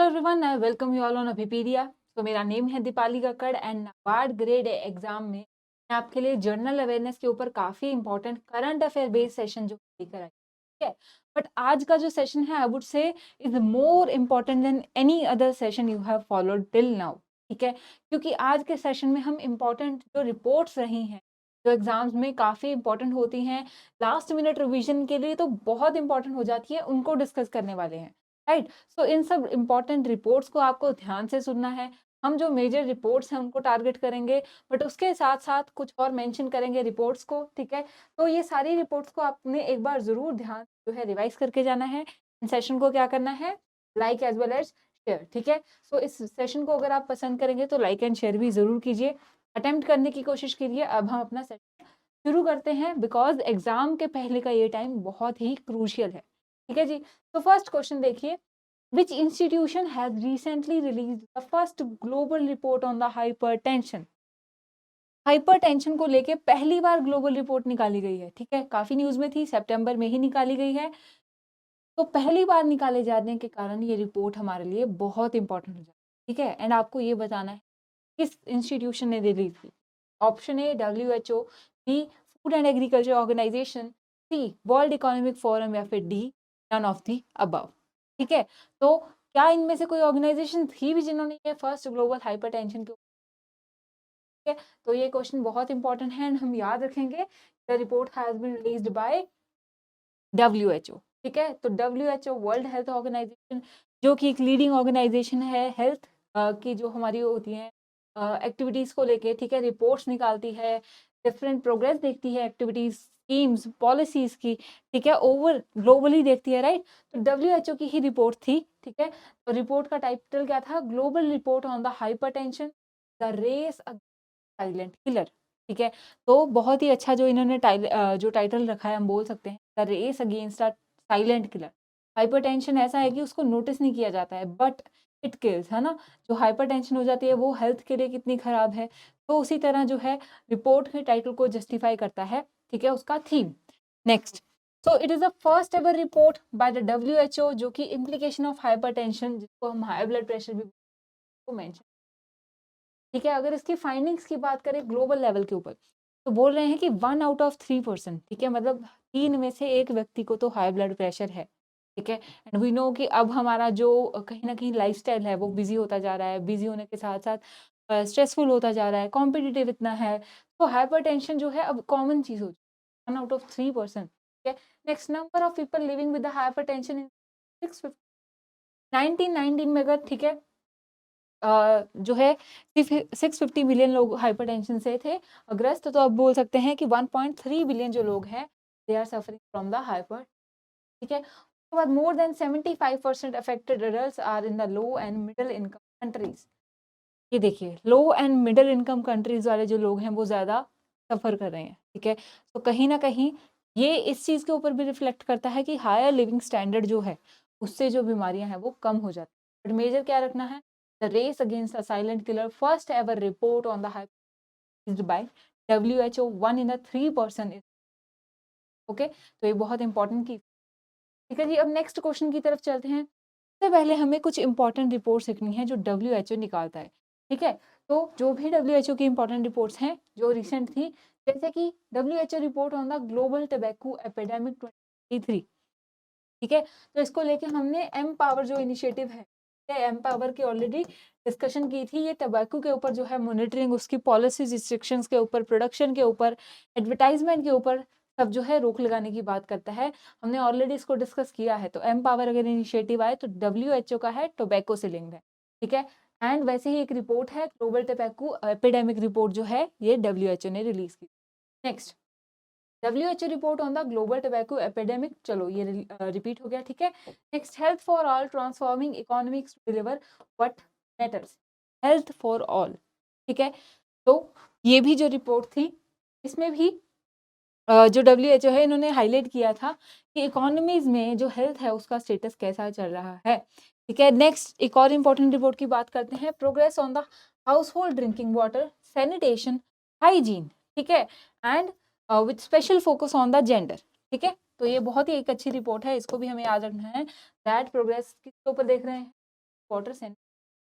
Hello everyone, I welcome you all on Abhipedia. तो मेरा name है Deepali Kakkar and NABARD grade exam में मैं आपके लिए जर्नल अवेयरनेस के ऊपर काफ़ी important current affair based session जो लेकर आई, ठीक है। बट आज का जो सेशन है I would say is more important than any other session you have followed till now, ठीक है। क्योंकि आज के सेशन में हम इम्पॉर्टेंट जो रिपोर्ट्स रही हैं, जो एग्जाम्स में काफ़ी इंपॉर्टेंट होती हैं, लास्ट मिनट रिविजन के लिए तो बहुत इंपॉर्टेंट हो जाती है, उनको डिस्कस करने वाले हैं, राइट। सो इन सब इम्पोर्टेंट रिपोर्ट्स को आपको ध्यान से सुनना है। हम जो मेजर रिपोर्ट्स हैं उनको टारगेट करेंगे, बट उसके साथ साथ कुछ और मेंशन करेंगे रिपोर्ट्स को, ठीक है। तो ये सारी रिपोर्ट्स को आपने एक बार जरूर ध्यान जो है रिवाइज करके जाना है। इन सेशन को क्या करना है, like as well as share, ठीक है। सो इस सेशन को अगर आप पसंद करेंगे तो लाइक एंड शेयर भी जरूर कीजिए, अटेम्प्ट करने की कोशिश कीजिए। अब हम अपना सेशन शुरू करते हैं बिकॉज एग्जाम के पहले का ये टाइम बहुत ही क्रूशियल है, ठीक है जी। तो फर्स्ट क्वेश्चन देखिए, which institution has recently released the first global report on the hypertension? Hypertension को लेके पहली बार ग्लोबल रिपोर्ट निकाली गई है, ठीक है। काफी न्यूज में थी, सितंबर में ही निकाली गई है। तो पहली बार निकाले जाने के कारण ये रिपोर्ट हमारे लिए बहुत इंपॉर्टेंट हो जाती है, ठीक है। एंड आपको ये बताना है किस इंस्टीट्यूशन ने रिलीज की। Option A WHO, B food and agriculture organisation, C world economic forum, या फिर D none of the above, ठीक है। तो क्या इनमें से कोई ऑर्गेनाइजेशन थी भी जिन्होंने ये फर्स्ट ग्लोबल हाइपरटेंशन के, ठीक है। तो ये क्वेश्चन बहुत इंपॉर्टेंट है एंड हम याद रखेंगे the report has been released by WHO, ठीक है। तो WHO वर्ल्ड हेल्थ ऑर्गेनाइजेशन, जो कि एक लीडिंग ऑर्गेनाइजेशन है हेल्थ की जो हमारी होती हैं एक्टिविटीज को लेके, ठीक है। रिपोर्ट्स निकालती है, डिफरेंट प्रोग्रेस देखती है, एक्टिविटीज स्कीम्स पॉलिसीज की, ठीक है, ओवर ग्लोबली देखती है, राइट। तो WHO की ही रिपोर्ट थी, ठीक है। तो रिपोर्ट का टाइटल क्या था, global report on the hypertension, the race silent killer, ठीक है। तो बहुत ही अच्छा जो इन्होंने जो टाइटल रखा है, हम बोल सकते हैं the race against a silent killer. Hypertension ऐसा है कि उसको नोटिस नहीं किया जाता है बट इट किल्स, है ना। जो हाइपरटेंशन हो जाती है वो हेल्थ के लिए कितनी खराब है, तो उसी तरह जो है रिपोर्ट के टाइटल को जस्टिफाई करता है, ठीक है, उसका theme. Next, so it is the first ever report by the WHO जो कि इम्प्लीकेशन ऑफ हाइपरटेंशन, जिसको हम हाई ब्लड प्रेशर भी मेंशन, ठीक है। अगर इसकी फाइंडिंग्स की बात करें ग्लोबल लेवल के ऊपर, तो बोल रहे हैं कि 1 out of 3%, ठीक है, मतलब 3 में से 1 व्यक्ति को तो हाई ब्लड प्रेशर है, ठीक है। एंड वी नो कि अब हमारा जो कहीं ना कहीं लाइफस्टाइल है वो बिजी होता जा रहा है, बिजी होने के साथ साथ स्ट्रेसफुल होता जा रहा है, कॉम्पिटिटिव इतना है, तो हाइपरटेंशन जो है अब कॉमन चीज हो चुकी है, 1 out of 3%, ठीक है। Next, number of people living with hypertension in 1919 में, अगर ठीक है जो है 650 मिलियन लोग हाइपरटेंशन से थे ग्रस्त, तो अब बोल सकते हैं कि 1.3 बिलियन जो लोग हैं they are suffering from the hyper, ठीक है। उसके बाद more than 75% affected adults are in the low and middle income countries. ये देखिए, low and middle income countries वाले जो लोग हैं वो ज्यादा सफर कर रहे हैं, ठीक है। तो कहीं ना कहीं ये इस चीज के ऊपर भी रिफ्लेक्ट करता है कि हायर लिविंग स्टैंडर्ड जो है उससे जो बीमारियां हैं वो कम हो जाती है। बट मेजर क्या रखना है, the race against a silent killer, first ever report on the hyper by WHO, 1 in a 3%, okay. तो ये बहुत इंपॉर्टेंट की, ठीक है जी। अब नेक्स्ट क्वेश्चन की तरफ चलते हैं। सबसे पहले हमें कुछ इंपॉर्टेंट रिपोर्ट्स लिखनी है जो WHO निकालता है, ठीक है। तो जो भी WHO की इंपॉर्टेंट रिपोर्ट्स हैं जो रिसेंट थी, जैसे कि WHO report on the global tobacco epidemic 2023, ठीक है। तो इसको लेके हमने एम पावर जो इनिशिएटिव है, एम पावर की ऑलरेडी डिस्कशन की थी। ये टबैको के ऊपर जो है मॉनिटरिंग, उसकी पॉलिसीज, रिस्ट्रिक्शंस के ऊपर, प्रोडक्शन के ऊपर, एडवर्टाइजमेंट के ऊपर सब जो है रोक लगाने की बात करता है। हमने ऑलरेडी इसको डिस्कस किया है। तो एम पावर अगर इनिशिएटिव आए तो WHO का है, टोबैको से लिंक्ड है, ठीक है। एंड वैसे ही एक रिपोर्ट है ग्लोबल टोबैको एपिडेमिक रिपोर्ट जो है ये WHO ने रिलीज की। Next, WHO report on the global tobacco epidemic, चलो ये रिपीट हो गया, ठीक है। Next, health for all transforming economics to deliver what matters, health for all, ठीक है। तो ये भी जो रिपोर्ट थी इसमें भी जो WHO है इन्होंने हाईलाइट किया था कि इकोनॉमीज में जो हेल्थ है उसका स्टेटस कैसा चल रहा है, ठीक है। नेक्स्ट, एक और इम्पोर्टेंट रिपोर्ट की बात करते हैं, progress on the house hold drinking water, sanitation, hygiene, ठीक है, and with special focus on the gender, ठीक है। तो ये बहुत ही एक अच्छी रिपोर्ट है, इसको भी हमें याद रखना है। दैट प्रोग्रेस किसके ऊपर देख रहे हैं, वाटर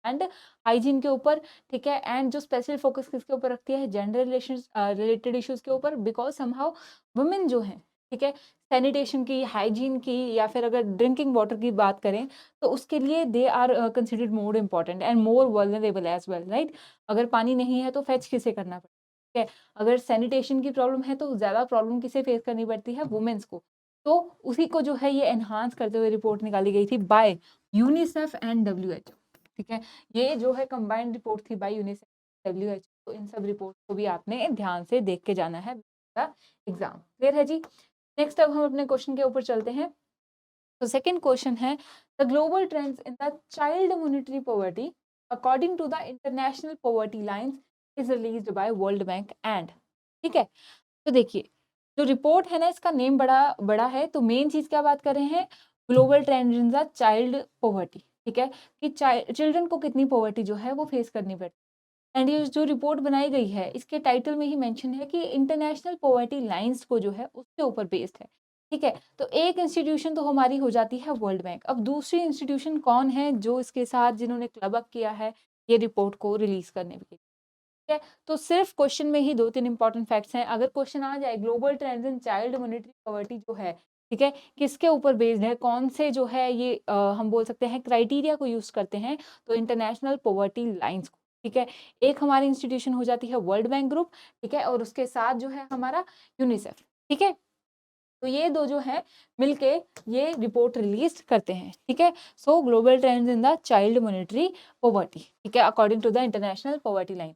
एंड हाइजीन के ऊपर, ठीक है। एंड जो स्पेशल फोकस किसके ऊपर रखती है, जेंडर रिलेशंस रिलेटेड इश्यूज के ऊपर, बिकॉज समहाउ वुमेन जो है, ठीक है, सैनिटेशन की, हाइजीन की, या फिर अगर ड्रिंकिंग वाटर की बात करें तो उसके लिए they are considered more important and more vulnerable as well, right. अगर पानी नहीं है तो फेच किसे करना पड़ता है, ठीक है। अगर सैनिटेशन की प्रॉब्लम है तो ज़्यादा प्रॉब्लम किसे फेस करनी पड़ती है, वुमेन्स को। तो उसी को जो है ये एनहांस करते हुए रिपोर्ट निकाली गई थी बाय यूनिसेफ एंड WHO, ठीक है। ये जो है कंबाइंड रिपोर्ट थी बाय यूनिसेफ WHO। तो इन सब रिपोर्ट को भी आपने ध्यान से देख के जाना है एग्जाम। क्लियर है जी। नेक्स्ट अब हम अपने क्वेश्चन के ऊपर चलते हैं। तो सेकंड क्वेश्चन है, the global trends in the child monetary poverty according to the international poverty lines is released by world bank and, ठीक है। तो देखिए जो रिपोर्ट है ना, इसका नेम बड़ा बड़ा है, तो मेन चीज क्या बात कर रहे हैं, global trend in the child poverty, ठीक है, कि चिल्ड्रन को कितनी पॉवर्टी जो है वो फेस करनी पड़ती है। एंड ये जो रिपोर्ट बनाई गई है इसके टाइटल में ही मेंशन है कि इंटरनेशनल पॉवर्टी लाइंस को जो है उसके ऊपर बेस्ड है, ठीक है। तो एक इंस्टीट्यूशन तो हमारी हो जाती है वर्ल्ड बैंक। अब दूसरी इंस्टीट्यूशन कौन है जो इसके साथ जिन्होंने क्लब अप किया है ये रिपोर्ट को रिलीज करने के लिए, ठीक है। तो सिर्फ क्वेश्चन में ही 2-3 इंपॉर्टेंट फैक्ट्स हैं। अगर क्वेश्चन आ जाए global trends in child monetary poverty जो है, ठीक है, किसके ऊपर बेस्ड है, कौन से जो है ये हम बोल सकते हैं क्राइटेरिया को यूज करते हैं, तो इंटरनेशनल पॉवर्टी लाइंस को, ठीक है। एक हमारी इंस्टीट्यूशन हो जाती है वर्ल्ड बैंक ग्रुप, ठीक है, और उसके साथ जो है हमारा यूनिसेफ, ठीक है। तो ये दो जो है मिलके ये रिपोर्ट रिलीज करते हैं, ठीक है। So global trends in the child monetary poverty, ठीक है, according to the international poverty line.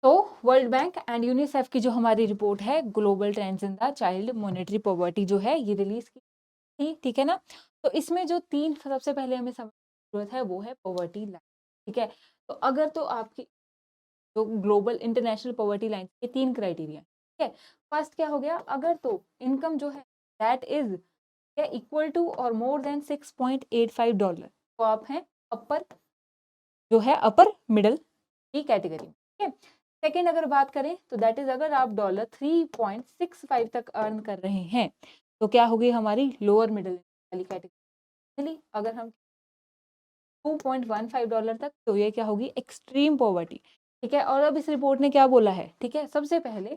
तो वर्ल्ड बैंक एंड यूनिसेफ की जो हमारी रिपोर्ट है global trends in the child monetary poverty जो है ये रिलीज की थी, ठीक है ना। तो इसमें जो 3 सबसे पहले हमें समझने की जरूरत है वो है पॉवर्टी लाइन, ठीक है। तो अगर तो आपकी जो ग्लोबल इंटरनेशनल पॉवर्टी लाइन के 3 क्राइटेरिया, ठीक है। फर्स्ट क्या हो गया, अगर तो इनकम जो है दैट इज इक्वल टू और मोर देन $6.85, तो आप हैं अपर, जो है अपर मिडल की कैटेगरी में, ठीक है। सेकेंड अगर बात करें तो दैट इज अगर आप $3.65 तक अर्न कर रहे हैं तो क्या होगी हमारी लोअर मिडिल वाली कैटेगरी। अगर हम $2.15 तक, तो ये क्या होगी एक्सट्रीम पॉवर्टी, ठीक है। और अब इस रिपोर्ट ने क्या बोला है, ठीक है, सबसे पहले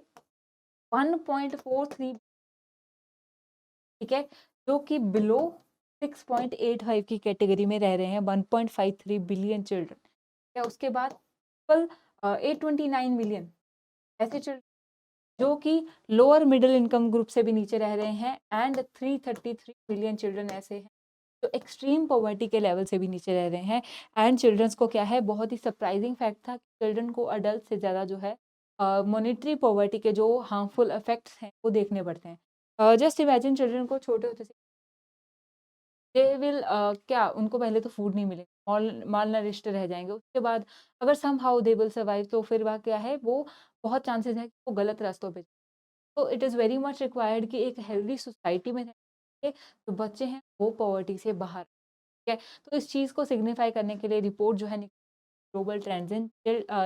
1.43, ठीक है, जो कि बिलो 6.85 की कैटेगरी में रह रहे हैं 1.53 बिलियन चिल्ड्रन, ठीक है। उसके बाद 829 मिलियन ऐसे चिल्ड्रन जो कि लोअर मिडिल इनकम ग्रुप से भी नीचे रह रहे हैं, एंड 333 मिलियन चिल्ड्रन ऐसे हैं जो एक्सट्रीम पॉवर्टी के लेवल से भी नीचे रह रहे हैं। एंड चिल्ड्रंस को क्या है, बहुत ही सरप्राइजिंग फैक्ट था कि चिल्ड्रन को अडल्ट से ज़्यादा जो है मॉनिटरी पॉवर्टी के जो हार्मफुल इफेक्ट्स हैं वो देखने पड़ते हैं। जस्ट इमेजिन चिल्ड्रन को छोटे होते से दे विल क्या उनको पहले तो फूड नहीं मिलेगा, माल नरिश्ड रह जाएंगे। उसके बाद अगर somehow they will survive, तो फिर वह क्या है, वो बहुत चांसेस है कि वो गलत रास्तों पे। तो it is very much required कि एक हेल्दी सोसाइटी में रहने के जो बच्चे हैं वो पॉवर्टी से बाहर, ठीक है। तो इस चीज़ को सिग्निफाई करने के लिए रिपोर्ट जो है global trends in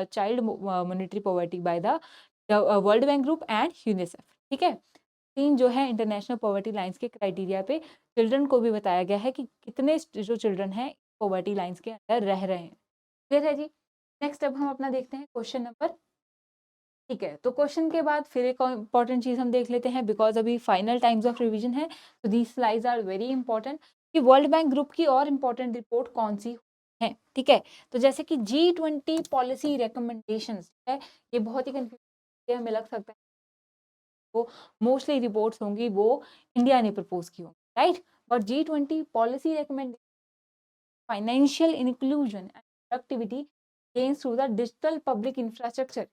child monetary poverty by the world bank group and UNICEF, ठीक है। 3 जो है इंटरनेशनल पॉवर्टी लाइंस के क्राइटेरिया पे चिल्ड्रन को भी बताया गया है कि कितने जो चिल्ड्रन हैं पॉवर्टी लाइंस के अंदर रह रहे हैं। क्लियर है जी। नेक्स्ट अब हम अपना देखते हैं क्वेश्चन नंबर, ठीक है। तो क्वेश्चन के बाद फिर एक और इम्पॉर्टेंट चीज हम देख लेते हैं, बिकॉज अभी फाइनल टाइम्स ऑफ रिवीजन है, तो these slides are very important कि वर्ल्ड बैंक ग्रुप की और इम्पॉर्टेंट रिपोर्ट कौन सी है, ठीक है। तो जैसे कि G20 पॉलिसी रिकमेंडेशंस है, ये बहुत ही कंफ्यूजन हमें लग सकता है, वो मोस्टली रिपोर्ट्स होंगी वो इंडिया ने प्रपोज की होंगी, right. But G20 policy recommendation financial inclusion and productivity gains through the digital public infrastructure,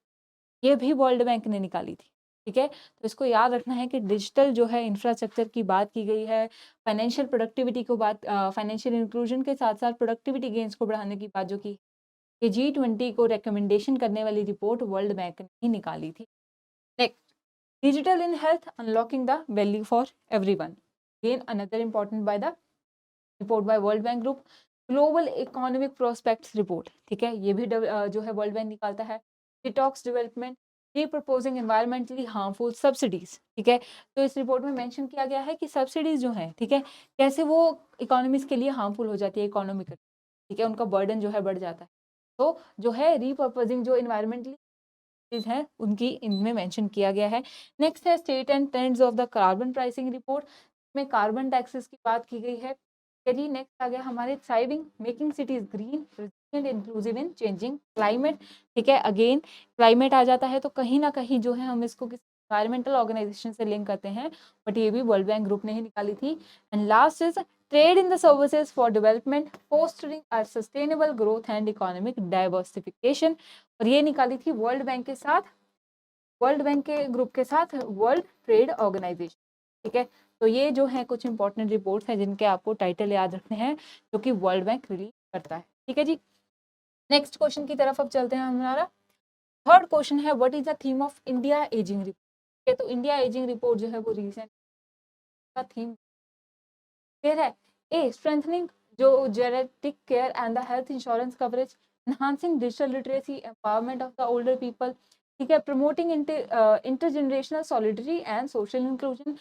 ये भी वर्ल्ड बैंक ने निकाली थी, ठीक है। तो इसको याद रखना है कि डिजिटल जो है इंफ्रास्ट्रक्चर की बात की गई है, फाइनेंशियल प्रोडक्टिविटी को बात, फाइनेंशियल इंक्लूजन के साथ साथ प्रोडक्टिविटी गेन्स को बढ़ाने की बात जो की ये G20 को रिकमेंडेशन करने वाली रिपोर्ट वर्ल्ड बैंक ने ही निकाली थी। Next, digital in health unlocking the value for everyone, again another important by the report by world bank group. Global economic prospects report, ठीक है, ये भी जो है वर्ल्ड बैंक निकालता है। डिटॉक्स डेवलपमेंट री प्रपोजिंग एनवायरमेंटली हार्मफुल सब्सिडीज, ठीक है। तो इस रिपोर्ट में मेंशन किया गया है कि सब्सिडीज जो है, ठीक है, कैसे वो इकोनॉमीज के लिए हार्मफुल हो जाती है इकोनॉमिकल, ठीक है, उनका बर्डन जो है बढ़ जाता है। तो जो है रीपर्पजिंग जो इन्वायरमेंटली चीज है उनकी इनमें मेंशन किया गया है। नेक्स्ट है state and trends of the carbon pricing report, में कार्बन टैक्सेस की बात की गई है। चलिए नेक्स्ट आ गया हमारे thriving making cities green resilient inclusive इन चेंजिंग क्लाइमेट। ठीक है, अगेन क्लाइमेट आ जाता है तो कहीं ना कहीं जो है हम इसको किसी एनवायरमेंटल ऑर्गेनाइजेशन से लिंक करते हैं, बट ये भी वर्ल्ड बैंक ग्रुप ने ही निकाली थी। And last is trade in the services for development fostering a sustainable growth and economic diversification, और ये निकाली थी वर्ल्ड बैंक के साथ, वर्ल्ड बैंक के ग्रुप के साथ वर्ल्ड ट्रेड ऑर्गेनाइजेशन। ठीक है, तो ये जो है कुछ इंपॉर्टेंट रिपोर्ट्स हैं जिनके आपको टाइटल याद रखने हैं, जो कि वर्ल्ड बैंक रिलीज करता है। ठीक है जी, नेक्स्ट क्वेश्चन की तरफ अब चलते हैं। हमारा थर्ड क्वेश्चन है what is the theme of India ageing report. तो इंडिया एजिंग रिपोर्ट जो है वो रिसेंट का थीम क्लियर है। ए स्ट्रेंथनिंग जो genetic care and the health insurance coverage, enhancing digital literacy, empowerment of the older people, ठीक है, promoting intergenerational solidarity and social inclusion,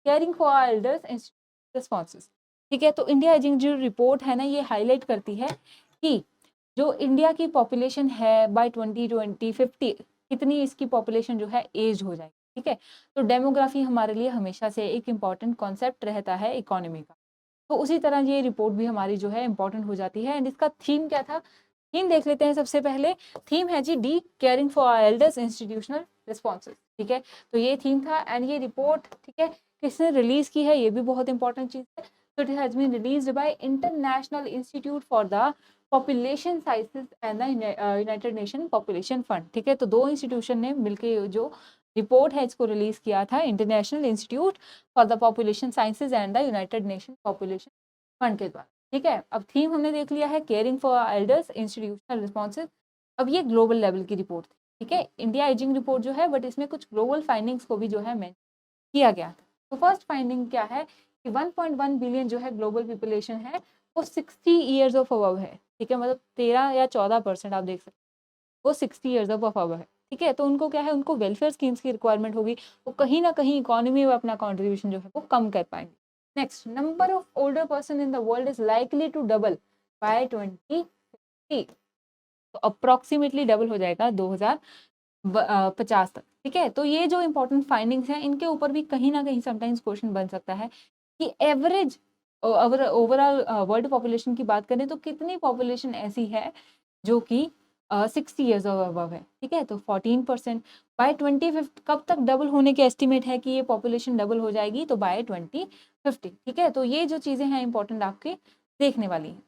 caring for our elders, responses। ठीक है, तो इंडिया एजिंग जो report है ना, ये हाईलाइट करती है कि जो इंडिया की पॉपुलेशन है बाय 2050 कितनी इसकी पॉपुलेशन जो है एज हो जाएगी। ठीक है, तो डेमोग्राफी हमारे लिए हमेशा से एक इम्पॉर्टेंट कॉन्सेप्ट रहता है इकोनॉमी का, तो उसी तरह ये रिपोर्ट भी हमारी जो है इंपॉर्टेंट हो जाती है। एंड इसका थीम क्या था, थीम देख लेते हैं सबसे पहले। थीम है जी the caring for our elders institutional responses. ठीक है, तो ये थीम था। एंड ये रिपोर्ट ठीक है किसने रिलीज की है, ये भी बहुत इंपॉर्टेंट चीज है। तो it has been released by international institute for the population sciences and the United Nation population fund. ठीक है, तो दो इंस्टीट्यूशन ने मिलकर जो रिपोर्ट है इसको रिलीज किया था, international institute for the population sciences and the United Nation population fund के द्वारा। ठीक है, अब थीम हमने देख लिया है caring for elders institutional responses. अब ये ग्लोबल लेवल की रिपोर्ट थी। ठीक है, इंडिया एजिंग रिपोर्ट जो है बट इसमें कुछ ग्लोबल फाइंडिंग्स को भी जो है मेंशन किया गया था। तो फर्स्ट फाइंडिंग क्या है कि 1.1 बिलियन जो है ग्लोबल पॉपुलेशन है वो 60 ईयर्स ऑफ अबव है। ठीक है, मतलब 13 या 14% आप देख सकते हैं वो 60 ईयर्स ऑफ अबव है। ठीक है, तो उनको क्या है, उनको वेलफेयर स्कीम्स की रिक्वायरमेंट होगी, वो कहीं ना कहीं इकोनॉमी में अपना कॉन्ट्रीब्यूशन जो है वो कम कर पाएंगे। Next, number of older person in the world is likely to double by 2050, तो अप्रोक्सीमेटली डबल हो जाएगा 2050 तक। ठीक है, तो ये जो इंपॉर्टेंट फाइंडिंग्स हैं इनके ऊपर भी कहीं ना कहीं समटाइम्स क्वेश्चन बन सकता है कि एवरेज ओवरऑल वर्ल्ड पॉपुलेशन की बात करें तो कितनी पॉपुलेशन ऐसी है जो कि 60 ईयर्स अबव है। ठीक है, तो 14%। बाय 2050 कब तक डबल होने के एस्टिमेट है कि ये पॉपुलेशन डबल हो जाएगी, तो बाय 2050। ठीक है, तो ये जो चीजें हैं इंपॉर्टेंट आपके देखने वाली हैं।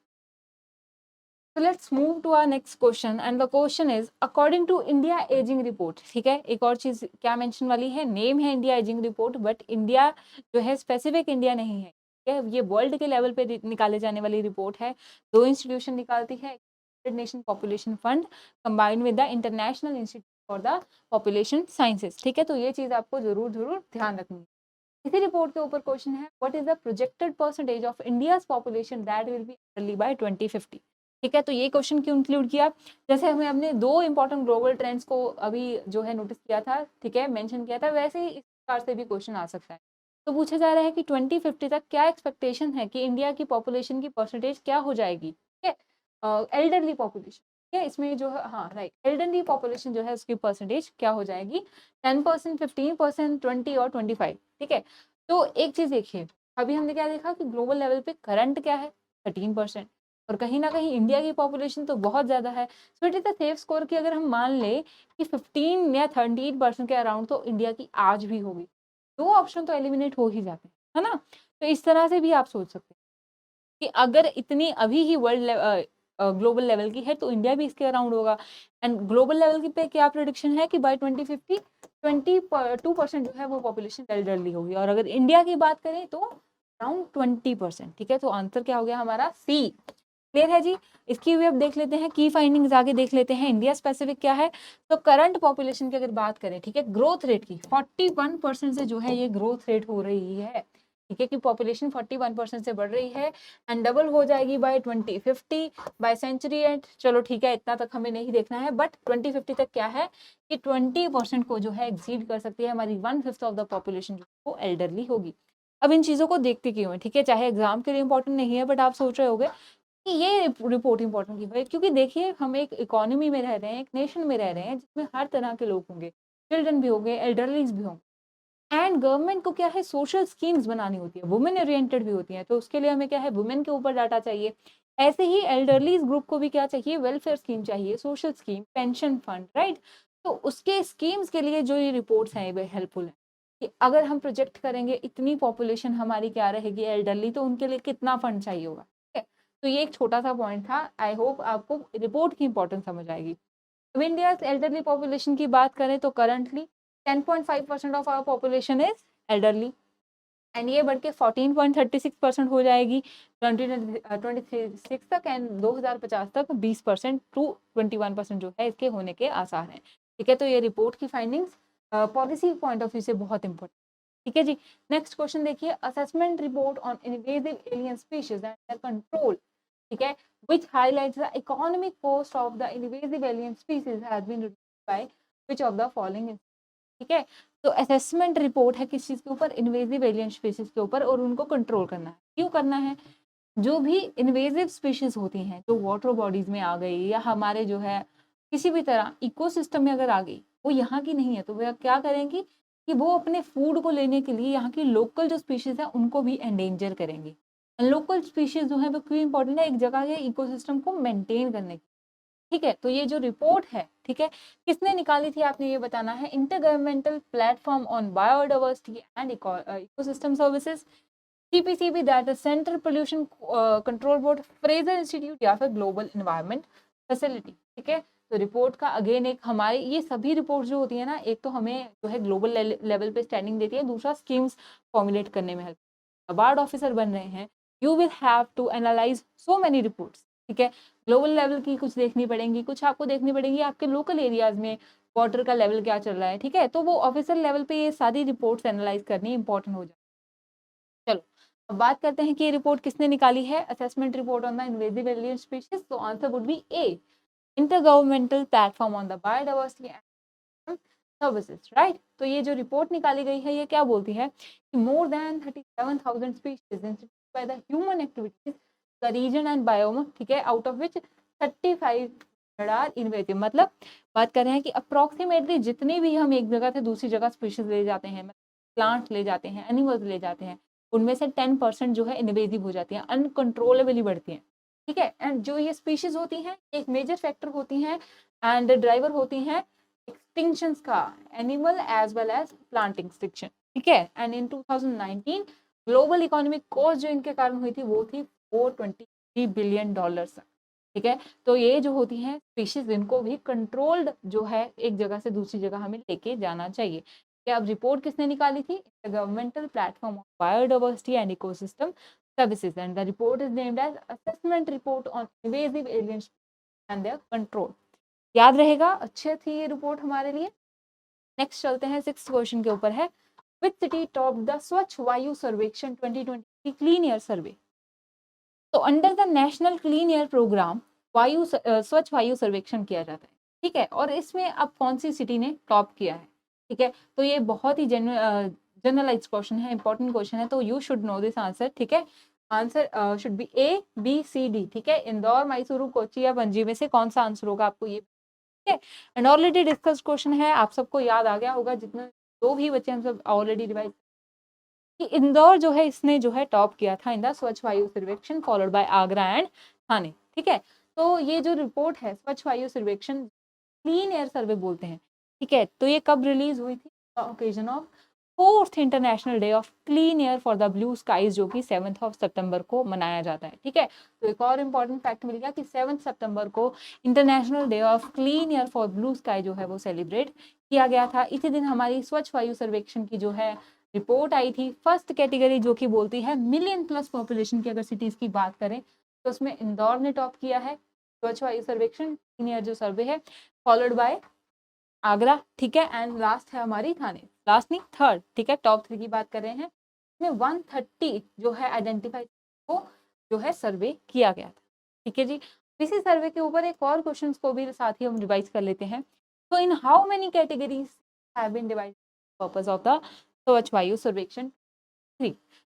So let's move to our next question and the question is according to India Aging Report। ठीक है, एक और चीज क्या मेंशन वाली है, नेम है India ageing report but India जो है स्पेसिफिक इंडिया नहीं है। ठीक है, ये वर्ल्ड के लेवल पे निकाले जाने वाली रिपोर्ट है। दो इंस्टीट्यूशन निकालती है, United Nation population fund combined with the international institute for the population sciences. ठीक है, तो ये चीज आपको जरूर जरूर ध्यान रखनी है। इसी रिपोर्ट के ऊपर क्वेश्चन है what is the projected percentage of India's population that will be early by 2050। ठीक है, तो ये क्वेश्चन क्यों इंक्लूड किया, जैसे हमें हमने दो इंपॉर्टेंट ग्लोबल ट्रेंड्स को अभी जो है नोटिस किया था, ठीक है, मेंशन किया था, वैसे ही इस प्रकार से भी क्वेश्चन आ सकता है। तो पूछा जा रहा है कि 2050 तक क्या एक्सपेक्टेशन है कि इंडिया की पॉपुलेशन की परसेंटेज क्या हो जाएगी। ठीक है, एल्डरली पॉपुलेशन, ठीक है, इसमें जो है हाँ राइट, एल्डरली पॉपुलेशन जो है उसकी परसेंटेज क्या हो जाएगी, 10%, 15%, 20 और 25। ठीक है, तो एक चीज देखिए, अभी हमने क्या देखा कि ग्लोबल लेवल पे करंट क्या है 13%, और कहीं ना कहीं इंडिया की पॉपुलेशन तो बहुत ज्यादा है। So it is a safe score कि अगर हम मान ले कि 15 या 13% के अराउंड तो इंडिया की आज भी होगी, दो ऑप्शन तो एलिमिनेट हो ही जाते हैं, है ना। तो इस तरह से भी आप सोच सकते हैं कि अगर इतनी अभी ही वर्ल्ड ग्लोबल लेवल की है तो इंडिया भी इसके अराउंड होगा। एंड ग्लोबल लेवल की पे क्या प्रोडिक्शन है कि बाय 2050 22% जो है वो पॉपुलेशन एल्डरली होगी, और अगर इंडिया की बात करें तो अराउंड 20%। ठीक है, तो आंसर क्या हो गया हमारा सी। क्लियर है जी, इसकी भी अब देख लेते हैं की फाइंडिंग्स, आगे देख लेते हैं इंडिया स्पेसिफिक क्या है। तो करंट पॉपुलेशन की अगर बात करें, ठीक है, ग्रोथ रेट की 41% से जो है ये ग्रोथ रेट हो रही है। ठीक है, कि पॉपुलेशन 41% से बढ़ रही है एंड डबल हो जाएगी बाय 2050 बाय सेंचुरी एंड, चलो ठीक है इतना तक हमें नहीं देखना है, बट 2050 तक क्या है कि 20% को जो है एक्सीड कर सकती है, हमारी 1/5 ऑफ द पॉपुलेशन जो वो एल्डरली होगी। अब इन चीजों को देखते क्यों है, ठीक है, चाहे एग्जाम के लिए इंपॉर्टेंट नहीं है बट आप सोच रहे होगे कि ये रिपोर्ट इंपॉर्टेंट क्यों है, क्योंकि देखिए हम एक इकोनॉमी में रह रहे हैं, एक नेशन में रह रहे हैं जिसमें हर तरह के लोग होंगे, चिल्ड्रन भी होंगे, एल्डरलीज भी होंगे, एंड गवर्नमेंट को क्या है सोशल स्कीम्स बनानी होती है, वुमेन ओरिएंटेड भी होती है, तो उसके लिए हमें क्या है वुमेन के ऊपर डाटा चाहिए। ऐसे ही एल्डरलीज ग्रुप को भी क्या चाहिए, वेलफेयर स्कीम चाहिए, social scheme, pension fund, right. तो उसके स्कीम्स के लिए जो ये रिपोर्ट्स हैं वे हेल्पफुल है कि अगर हम प्रोजेक्ट करेंगे इतनी पॉपुलेशन हमारी क्या रहेगी एल्डरली, तो उनके लिए कितना फंड चाहिए होगा, ठीक है। तो ये एक छोटा सा पॉइंट था, आई होप आपको रिपोर्ट की इंपॉर्टेंस समझ आएगी। अब इंडिया एल्डरली पॉपुलेशन की बात करें तो currently 10.5% of our population is elderly, and ये बढ़ के 14.36% हो जाएगी 2026 तक, एंड 2050 तक 20% टू 21% जो है इसके होने के आसार हैं, ठीक है। तो ये रिपोर्ट की findings policy point of view से बहुत इंपॉर्टेंट, ठीक है जी। नेक्स्ट क्वेश्चन देखिए, assessment report on invasive alien species and their control, ठीक है, which highlights the economic cost of the invasive alien species has been reduced by which of the following, ठीक है। तो असेसमेंट रिपोर्ट है किस चीज के ऊपर, इन्वेजिव एलियन स्पीशीज के ऊपर, और उनको कंट्रोल करना है। क्यों करना है, जो भी इन्वेजिव स्पीशीज होती हैं जो वाटर बॉडीज में आ गई या हमारे जो है किसी भी तरह इकोसिस्टम में अगर आ गई, वो यहाँ की नहीं है, तो वे क्या करेंगी कि वो अपने फूड को लेने के लिए यहाँ की लोकल जो स्पीशीज है उनको भी एंडेंजर करेंगी। लोकल स्पीशीज जो है वो क्यों इंपॉर्टेंट है, एक जगह के इकोसिस्टम को मेंटेन करने की, ठीक है। तो ये जो रिपोर्ट है, ठीक है, किसने निकाली थी आपने ये बताना है, intergovernmental platform on biodiversity and ecosystem services, CPCB, that is central pollution control board, Fraser institute, या फिर ग्लोबल एनवायरनमेंट फैसिलिटी, ठीक है। तो रिपोर्ट का अगेन एक हमारे ये सभी रिपोर्ट जो होती है ना, एक तो हमें जो है ग्लोबल लेवल पे स्टैंडिंग देती है, दूसरा स्कीम्स फॉर्मुलेट करने में हेल्प। अवार्ड ऑफिसर बन रहे हैं, you will have to analyse so many reports, ठीक है। ग्लोबल लेवल की कुछ देखनी पड़ेंगी, कुछ आपको देखनी पड़ेंगी आपके लोकल एरियाज में वाटर का लेवल क्या चल रहा है, ठीक है। तो वो ऑफिसर लेवल पे ये सारी रिपोर्ट्स एनालाइज करनी इंपॉर्टेंट हो जाए। चलो अब बात करते हैं कि ये रिपोर्ट किसने निकाली है, assessment report on the invasive alien species. तो answer would be A, intergovernmental platform on the biodiversity and services, right. तो ये जो रिपोर्ट निकाली गई है ये क्या बोलती है कि more than 37,000 species by the human activities the region and biome, ठीक है, out of which 35 are invasive. मतलब बात कर रहे हैं कि अप्रोक्सीमेटली जितने भी हम एक जगह से दूसरी जगह स्पीशीज ले जाते हैं, प्लांट्स ले जाते हैं, एनिमल्स ले जाते हैं, उनमें से 10% जो है इन्वेजिव हो जाती हैं, अनकंट्रोलेबली बढ़ती हैं, ठीक है। एंड जो ये स्पीशीज होती हैं एक मेजर फैक्टर होती हैं एंड ड्राइवर होती हैं एक्सटिंक्शंस का, animal as well as plant extinction, ठीक है। And in 2019 global economic cost जो इनके कारण हुई थी वो थी $423 बिलियन, ठीक है। तो ये जो होती हैं स्पीशीज इनको भी कंट्रोल्ड जो है एक जगह से दूसरी जगह हमें लेके जाना चाहिए। क्या अब रिपोर्ट किसने निकाली थी, governmental platform of biodiversity and ecosystem services, and the report is named as assessment report on invasive alien and their control. याद रहेगा, अच्छे थी ये रिपोर्ट हमारे लिए। नेक्स्ट चलते हैं, 6th क्वेश्चन के ऊपर है, which city top the Swachh Vayu सर्वेक्षण 2020 क्लीन एयर सर्वे। तो under the national clean air programme Swachh Vayu सर्वेक्षण किया जाता है, ठीक है। और इसमें अब कौन सी सिटी ने टॉप किया है, ठीक है। तो ये बहुत ही जनरलाइज क्वेश्चन है, इंपॉर्टेंट क्वेश्चन है, तो you should know this answer, ठीक है। Answer should be A B C D, ठीक है। इंदौर, मैसूरू, कोची या पणजी में से कौन सा आंसर होगा आपको ये, ठीक है। एंड ऑलरेडी डिस्कस क्वेश्चन है, आप सबको याद आ गया होगा, जितने जो भी बच्चे हम सब ऑलरेडी रिवाइज कि इंदौर जो है इसने जो है टॉप किया था इन द स्वच्छ वायु सर्वेक्षण, followed by Agra and Thane, ठीक है। तो ये जो रिपोर्ट है स्वच्छ वायु सर्वेक्षण क्लीन एयर सर्वे बोलते हैं, ठीक है। तो ये कब रिलीज हुई थी, occasion of 4th international day of clean air for the blue skies, जो कि 7 सितंबर को मनाया जाता है, ठीक है। तो एक और इम्पॉर्टेंट फैक्ट मिल गया कि 7 सितंबर को international day of clean air for blue sky जो है वो सेलिब्रेट किया गया था। इसी दिन हमारी स्वच्छ वायु सर्वेक्षण की जो है रिपोर्ट आई थी, फर्स्ट कैटेगरी जो कि बोलती है मिलियन प्लस पॉपुलेशन की अगर सिटीज की बात करें तो उसमें इंदौर ने टॉप किया है स्वच्छ वायु सर्वेक्षण क्लीन एयर जो सर्वे है, फॉलोड बाय आगरा, ठीक है। एंड लास्ट है हमारी ठाणे, लास्ट नहीं थर्ड, ठीक है। टॉप 3 की बात कर रहे हैं, इसमें 130 जो है आइडेंटिफाई को जो है सर्वे किया गया था, ठीक है जी। इसी सर्वे के ऊपर एक और क्वेश्चंस को भी साथ ही हम रिवाइज कर लेते हैं। तो in how many categories have been divided purpose of the Swachh Vayu सर्वेक्षण 3।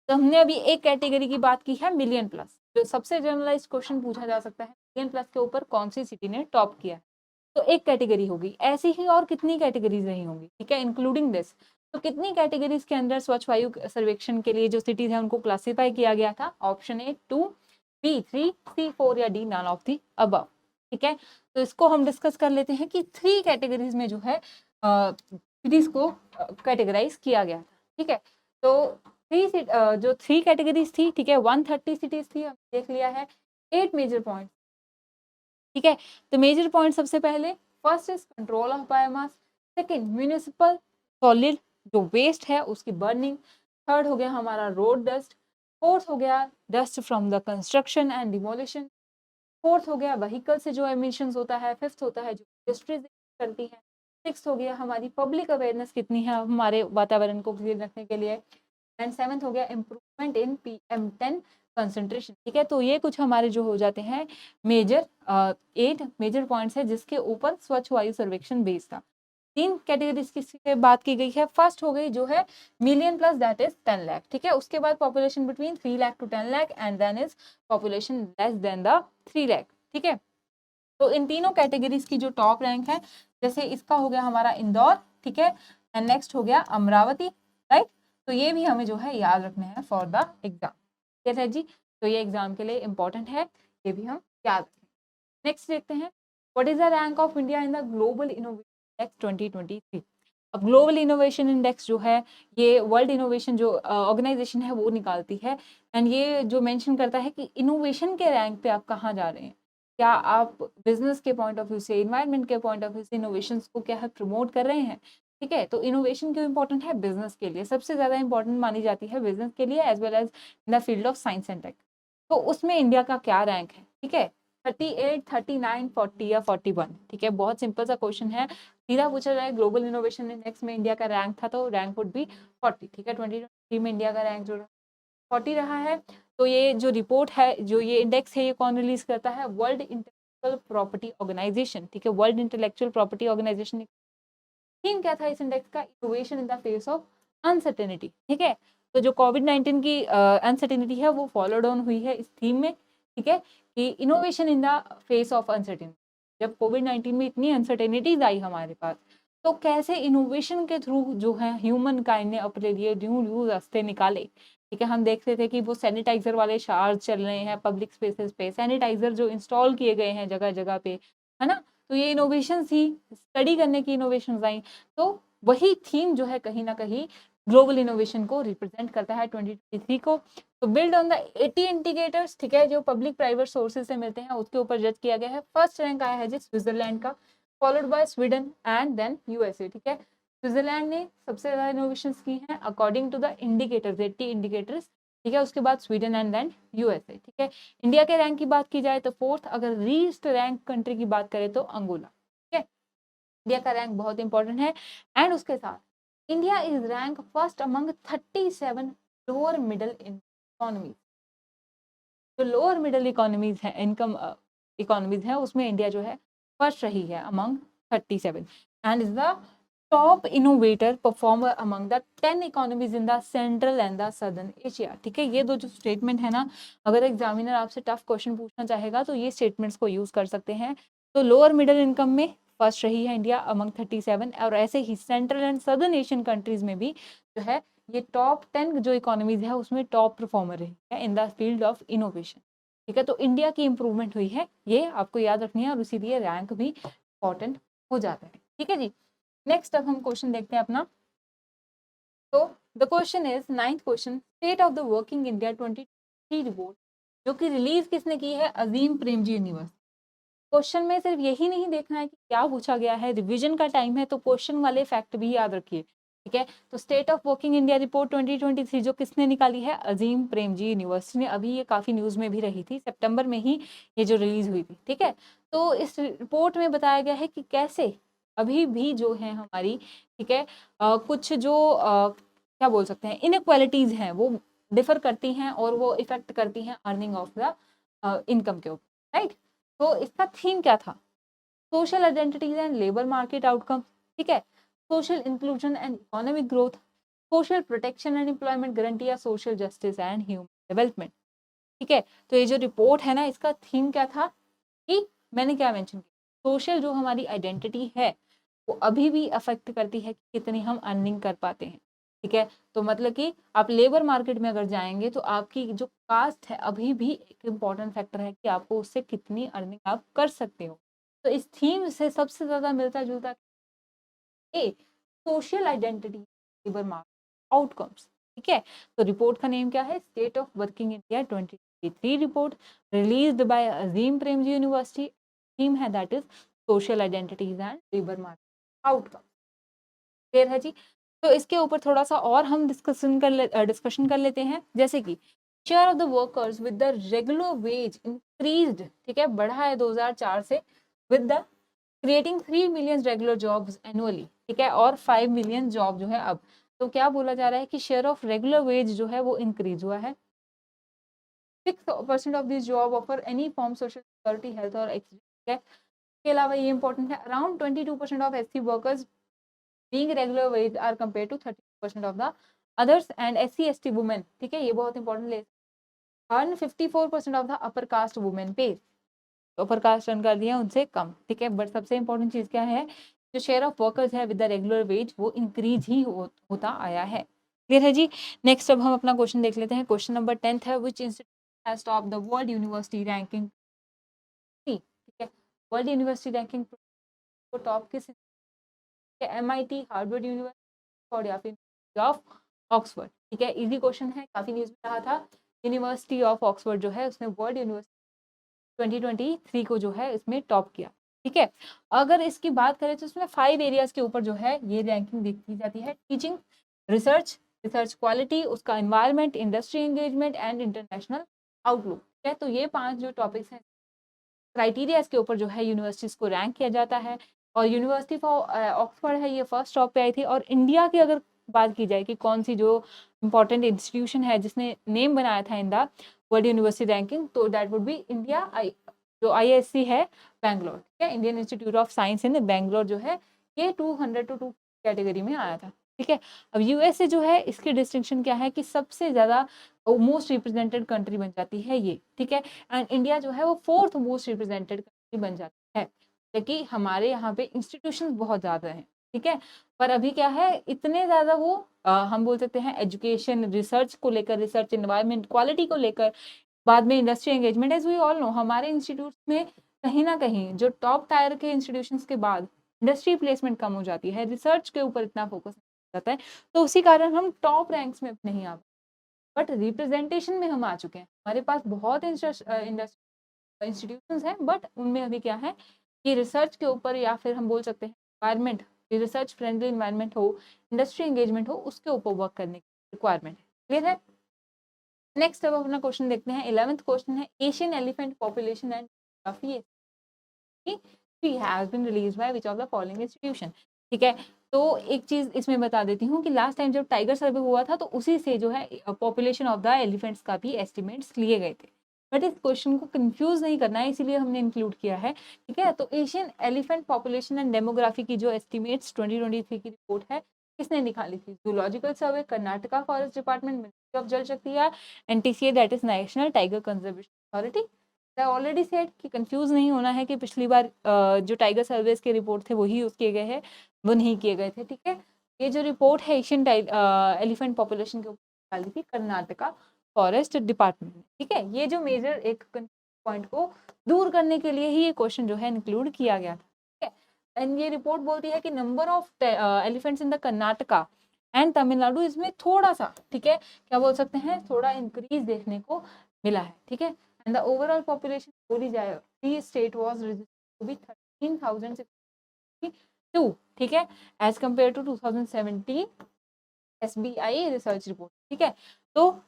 तो हमने अभी एक कैटेगरी की बात की है मिलियन प्लस, जो सबसे जनरलाइज्ड क्वेश्चन पूछा जा सकता है, मिलियन प्लस के ऊपर कौन सी सिटी ने टॉप किया, तो एक कैटेगरी होगी। ऐसी ही और कितनी कैटेगरीज नहीं होंगी, ठीक है, इंक्लूडिंग दिस। तो कितनी कैटेगरीज के अंदर स्वच्छ वायु सर्वेक्षण के लिए जो सिटीज है उनको क्लासिफाई किया गया था? ऑप्शन ए 2, बी 3, सी 4 या D none of the above. ठीक है, तो इसको हम डिस्कस कर लेते हैं कि 3 कैटेगरीज में जो है सिटीज को कैटेगराइज किया गया था। ठीक है, तो जो 3 कैटेगरीज थी, ठीक है, 130 सिटीज थी, हमने देख लिया है 8 मेजर पॉइंट। ठीक है, तो मेजर पॉइंट सबसे पहले, first is control of biomass, second municipal solid जो वेस्ट है उसकी बर्निंग, थर्ड हो गया हमारा रोड डस्ट, फोर्थ हो गया dust from the construction and demolition, fourth हो गया व्हीकल से जो एमिशंस होता है, फिफ्थ होता है जो इंडस्ट्रीज करती है, सिक्स हो गया हमारी पब्लिक अवेयरनेस कितनी है हमारे वातावरण को क्लीन रखने के लिए, एंड सेवेंथ हो गया इम्प्रूवमेंट इन PM10 कंसंट्रेशन। ठीक है, तो ये कुछ हमारे जो हो जाते हैं मेजर 8 मेजर पॉइंट्स है जिसके ऊपर स्वच्छ वायु सर्वेक्षण बेस्ड था। 3 कैटेगरीज की बात की गई है। फर्स्ट हो गई जो है million plus, that is 10 lakh. ठीक है, उसके बाद population between 3 lakh to 10 lakh and then is population less than the 3 lakh. ठीक है, तो इन तीनों कैटेगरीज की जो टॉप रैंक है, जैसे इसका हो गया हमारा इंदौर, ठीक है, एंड नेक्स्ट हो गया अमरावती, राइट। तो ये भी हमें जो है याद रखना है फॉर द एग्जाम। ठीक है जी, तो ये एग्जाम के लिए इंपॉर्टेंट है, ये भी हम याद रखें। नेक्स्ट देखते हैं, what is the rank of India in the global innovation index 2023। अब ग्लोबल इनोवेशन इंडेक्स जो है ये वर्ल्ड इनोवेशन जो ऑर्गेनाइजेशन है वो निकालती है, एंड ये जो मेंशन करता है कि इनोवेशन के रैंक पे आप कहाँ जा रहे हैं, क्या आप बिजनेस के पॉइंट ऑफ व्यू से, इन्वायरमेंट के पॉइंट ऑफ व्यू से इनोवेशन को क्या है प्रमोट कर रहे हैं। ठीक है, तो इनोवेशन क्यों इंपॉर्टेंट है? बिजनेस के लिए सबसे ज्यादा इंपॉर्टेंट मानी जाती है, बिजनेस के लिए as well as in the field of science and tech. तो उसमें इंडिया का क्या रैंक है? ठीक है, 38, 39, 40 या 41। ठीक है, बहुत सिंपल सा क्वेश्चन है, सीधा पूछा जाए ग्लोबल इनोवेशन इंडेक्स में इंडिया का रैंक था तो रैंक वुड बी 40। ठीक है, 2023 में इंडिया का रैंक जो 40 रहा है। तो ये जो रिपोर्ट है, जो ये इंडेक्स है, ये कौन रिलीज करता है? World intellectual property organisation. ठीक है, world intellectual property organisation. Theme क्या था इस इंडेक्स का? Innovation in the face of uncertainty. ठीक है, तो जो कोविड-19 की अनसर्टेनिटी है वो फॉलो डाउन हुई है इस थीम में। ठीक है, कि innovation in the face of uncertainty, जब कोविड-19 में इतनी अनसर्टेनिटीज आई हमारे पास, तो कैसे इनोवेशन के थ्रू जो है ह्यूमन काइंड ने अपने लिए न्यू रास्ते निकाले। ठीक है, हम देखते थे कि वो सैनिटाइजर वाले शार्ज चल रहे हैं पब्लिक स्पेसेस पे, सैनिटाइजर जो इंस्टॉल किए गए हैं जगह जगह पे, है ना। तो ये इनोवेशन थी, स्टडी करने की इनोवेशन आई। तो वही थीम जो है कहीं ना कहीं ग्लोबल इनोवेशन को रिप्रेजेंट करता है 2023 को। तो बिल्ड ऑन द 80 इंडिकेटर्स, ठीक है, जो पब्लिक प्राइवेट सोर्सेज से मिलते हैं उसके ऊपर जज किया गया है। फर्स्ट रैंक आया है जी स्विट्जरलैंड का, followed by Sweden and then USA। ठीक है, स्विट्जरलैंड ने सबसे ज्यादा इनोवेशन की हैं according to the indicators, 80 indicators. ठीक है, उसके बाद स्वीडन एंड देन USA। ठीक है, इंडिया के रैंक की बात की जाए तो फोर्थ, अगर लीस्ट रैंक कंट्री की बात करें तो अंगोला। ठीक है, इंडिया का रैंक बहुत इंपॉर्टेंट है। एंड उसके साथ India is rank first among 37 lower middle economies. जो लोअर मिडिल इकोनॉमीज है, इनकम इकोनॉमीज है, उसमें इंडिया जो है फर्स्ट रही है among 37 and is the top innovator performer among the 10 economies in the central and the southern Asia. ठीक है, ये दो जो स्टेटमेंट है ना, अगर एग्जामिनर आपसे टफ क्वेश्चन पूछना चाहेगा तो ये स्टेटमेंट्स को यूज कर सकते हैं। तो लोअर मिडिल इनकम में फर्स्ट रही है इंडिया अमंग 37, और ऐसे ही central and southern Asian countries में भी जो है ये टॉप 10 जो इकोनॉमीज है उसमें टॉप परफॉर्मर रही है इन द फील्ड ऑफ इनोवेशन। ठीक है, तो इंडिया की इंप्रूवमेंट हुई है, ये आपको याद रखनी है, और इसीलिए रैंक भी इंपॉर्टेंट हो जाता है। ठीक है जी, नेक्स्ट अब हम क्वेश्चन देखते हैं अपना। तो the question is 9th question, state of the working India 2023 report जो कि रिलीज किसने की है? अजीम प्रेमजी यूनिवर्सिटी। क्वेश्चन में सिर्फ यही नहीं देखना है कि क्या पूछा गया है, रिवीजन का टाइम है तो क्वेश्चन वाले फैक्ट भी याद रखिए। ठीक है, तो state of working India report 2023 जो किसने निकाली है? अजीम प्रेमजी यूनिवर्सिटी ने। अभी ये काफी न्यूज में भी रही थी, सितंबर में ही ये जो रिलीज हुई थी। ठीक है, तो इस रिपोर्ट में बताया गया है कि कैसे अभी भी जो है हमारी, ठीक है, कुछ जो क्या बोल सकते हैं इनइक्वालिटीज हैं वो डिफर करती हैं और वो इफेक्ट करती हैं अर्निंग ऑफ द इनकम के ऊपर, राइट। तो इसका थीम क्या था? Social identities and labour market outcome. ठीक है, social inclusion and economic growth, social protection and employment guarantee या social justice and human development. ठीक है। तो ये जो रिपोर्ट है ना, इसका थीम क्या था कि मैंने क्या मेंशन किया, सोशल जो हमारी आइडेंटिटी है वो अभी भी अफेक्ट करती है कि कितनी हम अर्निंग कर पाते हैं। ठीक है, तो मतलब कि आप लेबर मार्केट में अगर जाएंगे तो आपकी जो कास्ट है अभी भी एक इम्पॉर्टेंट फैक्टर है कि आपको उससे कितनी अर्निंग आप कर सकते हो। तो इस थीम से सबसे ज्यादा मिलता जुलता A social identity labour market outcomes. ठीक है, तो रिपोर्ट का नेम क्या है, state of working India 2023 report, released by Azim Premji university. Theme है that is social identities and labour market outcome. Clear है जी। तो इसके ऊपर थोड़ा सा और हम डिस्कशन कर लेते हैं, जैसे कि share of the workers with the regular wage increased, ठीक है, बढ़ा है 2004 से, with the creating 3 million regular jobs annually. ठीक है, और 5 मिलियन जॉब जो है अब, तो क्या बोला जा रहा है कि शेयर ऑफ रेगुलर वेज जो है वो इंक्रीज हुआ है। 6% of this job offer any form social security health और एक्सीडेंट है। इसके अलावा ये इंपॉर्टेंट है, around 22% of SC workers being regular wage are compared to 32% of the others and SC ST women, ठीक है, ये बहुत इंपॉर्टेंट ले, earn 54% of the upper caste women pay, upper caste run कर दिया उनसे कम। ठीक है, बट सबसे इंपॉर्टेंट चीज क्या है, जो शेयर ऑफ वर्कर्स है विद द रेगुलर वेज वो इंक्रीज ही होता आया है। क्लियर है जी। नेक्स्ट अब हम अपना क्वेश्चन देख लेते हैं। क्वेश्चन नंबर 10 है, which institute has top the world university ranking. ठीक है, वर्ल्ड यूनिवर्सिटी रैंकिंग को टॉप किस, MIT, हार्वर्ड यूनिवर्सिटी या फिर ऑफ ऑक्सफोर्ड। ठीक है, इजी क्वेश्चन है, काफी न्यूज में रहा था। यूनिवर्सिटी ऑफ ऑक्सफोर्ड जो है उसने वर्ल्ड यूनिवर्सिटी 2023 को जो है इसमें टॉप किया। ठीक है, अगर इसकी बात करें तो इसमें 5 एरियाज के ऊपर जो है ये रैंकिंग देखी जाती है, टीचिंग, रिसर्च, रिसर्च क्वालिटी, उसका environment, industry engagement and international outlook. ठीक है, तो ये 5 जो टॉपिक्स हैं, क्राइटेरियाज के ऊपर जो है यूनिवर्सिटीज को रैंक किया जाता है। और यूनिवर्सिटी फॉर ऑक्सफोर्ड है, ये फर्स्ट टॉप पे आई थी। और इंडिया की अगर बात की जाए कि कौन सी जो इंपॉर्टेंट इंस्टीट्यूशन है जिसने नेम बनाया था इन द वर्ल्ड यूनिवर्सिटी रैंकिंग, तो दैट वुड बी इंडिया, जो IISc है बैंगलोर। ठीक है, इंडियन इंस्टीट्यूट ऑफ साइंस इन बैंगलोर जो है ये 200 to 2 कैटेगरी में आया था। ठीक है, अब यूएसए जो है इसकी डिस्टिंक्शन क्या है कि सबसे ज्यादा मोस्ट रिप्रेजेंटेड कंट्री बन जाती है ये। ठीक है, एंड इंडिया जो है वो 4th मोस्ट रिप्रेजेंटेड कंट्री बन जाती है, क्योंकि हमारे यहाँ पे इंस्टीट्यूशन बहुत ज्यादा हैं। ठीक है, पर अभी क्या है, इतने ज्यादा वो हम बोल सकते हैं एजुकेशन, रिसर्च को लेकर, रिसर्च एनवायरनमेंट, क्वालिटी को लेकर, बाद में industry engagement, as we all know हमारे इंस्टीट्यूट में कहीं ना कहीं जो टॉप टायर के इंस्टीट्यूशंस के बाद इंडस्ट्री प्लेसमेंट कम हो जाती है, रिसर्च के ऊपर इतना फोकस नहीं जाता है, तो उसी कारण हम टॉप रैंक्स में नहीं आ, बट रिप्रेजेंटेशन में हम आ चुके हैं। हमारे पास बहुत इंस्टीट्यूशंस हैं, बट उनमें अभी क्या है कि रिसर्च के ऊपर, या फिर हम बोल सकते हैं एनवायरमेंट, रिसर्च फ्रेंडली एनवायरमेंट हो, इंडस्ट्री एंगेजमेंट हो, उसके ऊपर वर्क करने की रिक्वायरमेंट है। क्लियर है। नेक्स्ट अब अपना क्वेश्चन देखते हैं। 11th क्वेश्चन है, Asian elephant population and has been released by which of the following institution। ठीक है, तो एक चीज इसमें बता देती हूँ कि लास्ट टाइम जब टाइगर सर्वे हुआ था तो उसी से जो है पॉपुलेशन ऑफ द एलिफेंट्स का भी एस्टिमेट्स लिए गए थे, बट इस क्वेश्चन को कंफ्यूज नहीं करना है, इसीलिए हमने इंक्लूड किया है। ठीक है, तो Asian elephant population and demography की जो एस्टिमेट्स 2023 की रिपोर्ट है किसने निकाली थी, zoological survey, Karnataka forest department, ministry of Jal शक्ति, या NTCA that is national tiger conservation authority. Already said कि कंफ्यूज नहीं होना है कि पिछली बार जो टाइगर सर्वेस के रिपोर्ट थे वही यूज किए गए हैं, वो नहीं किए गए थे। ठीक है, ये जो रिपोर्ट है एशियन एलिफेंट पॉपुलेशन के ऊपर निकाली थी कर्नाटका फॉरेस्ट डिपार्टमेंट ने। ठीक है, ये जो मेजर एक पॉइंट को दूर करने के लिए ही ये क्वेश्चन जो है इंक्लूड किया गया था। ठीक है, एंड ये रिपोर्ट बोलती है कि number of elephants in the Karnataka and Tamil Nadu इसमें थोड़ा सा, ठीक है, क्या बोल सकते हैं, थोड़ा इंक्रीज देखने को मिला है। ठीक है, and the overall population बोली जाए the state was registered to be 13,062। ठीक है, as compared to 2017 SBI research report. ठीक है, तो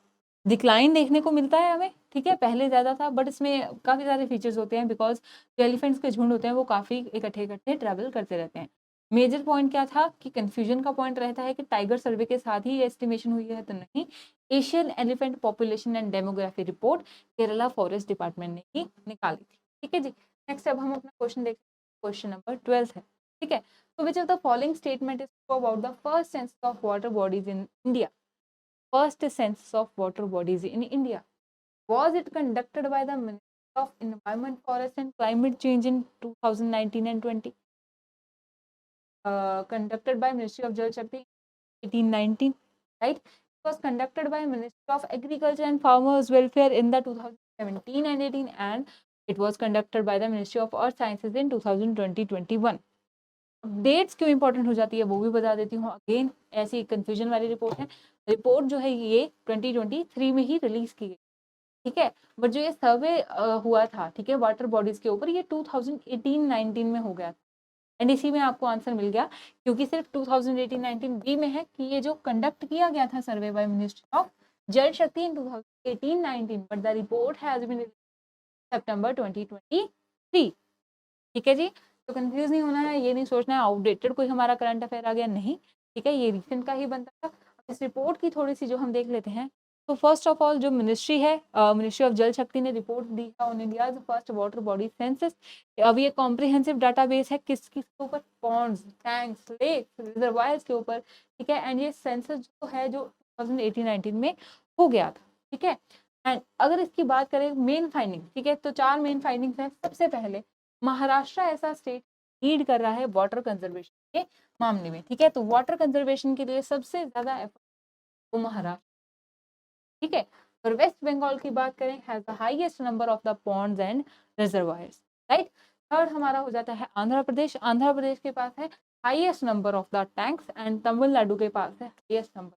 डिक्लाइन देखने को मिलता है हमें। ठीक है, पहले ज्यादा था, बट इसमें काफी सारे फीचर्स होते हैं, बिकॉज जो एलिफेंट्स के झुंड होते हैं वो काफी इकट्ठे इकट्ठे ट्रैवल करते रहते हैं। मेजर पॉइंट क्या था कि कंफ्यूजन का पॉइंट रहता है कि टाइगर सर्वे के साथ ही एस्टिमेशन हुई है, तो नहीं, Asian elephant population and demography report Kerala forest department ने ही निकाली थी। ठीक है जी। नेक्स्ट अब हम अपना क्वेश्चन देखते हैं, क्वेश्चन नंबर 12 है। ठीक है, तो which of the following statement is about the first census of water bodies in India, first census of water bodies in India. Was it conducted by the Ministry of Environment, Forest and Climate Change in 2019 and 20? Conducted by Ministry of Jal Shakti 1819, right? It was conducted by Ministry of Agriculture and Farmers Welfare in the 2017 and 18, and it was conducted by the Ministry of Earth Sciences in 2020-21. Dates क्यों important हो जाती है वो भी बता देती हूँ। Again ऐसी कंफ्यूजन वाली रिपोर्ट है। रिपोर्ट जो है ये 2023 में ही रिलीज की गई, ठीक है, बट जो ये सर्वे हुआ था, ठीक है, वाटर बॉडीज के ऊपर, ये 2018-19 में हो गया था। एंड इसी में आपको आंसर मिल गया, क्योंकि सिर्फ 2018-19 बी में है कि ये जो कंडक्ट किया गया था सर्वे by ministry of Jal Shakti in 2018-19, but the report has been September 2023, ठीक है जी। तो कंफ्यूज नहीं होना है, ये नहीं सोचना है आउटडेटेड कोई हमारा करंट अफेयर आ गया, नहीं, ठीक है, ये रिसेंट का ही बनता था। इस रिपोर्ट की थोड़ी सी जो हम देख लेते हैं, तो फर्स्ट ऑफ ऑल जो मिनिस्ट्री है, मिनिस्ट्री ऑफ जल शक्ति ने रिपोर्ट दी है on India's first water body census. अब ये कॉम्प्रिहेंसिव डाटाबेस है किस किस के ऊपर, पॉन्ड्स, टैंक्स, लेक्स, रिजर्वायर्स के ऊपर, ठीक है, एंड ये सेंसस जो है जो 2018-19 में हो गया था, ठीक है। एंड अगर इसकी बात करें मेन फाइंडिंग, ठीक है, तो 4 मेन फाइंडिंग्स है। सबसे पहले महाराष्ट्र ऐसा स्टेट लीड कर रहा है वाटर कंजर्वेशन के मामले में, ठीक है, तो वाटर कंजर्वेशन के लिए सबसे ज्यादा एफर्ट वो महाराष्ट्र, ठीक है। और वेस्ट बंगाल की बात करें, has the highest number of the Pond's and reservoirs, right. Third हमारा हो जाता है आंध्र प्रदेश। आंध्र प्रदेश के पास है highest number of the tanks and Tamil Nadu के पास है हाईएस्ट नंबर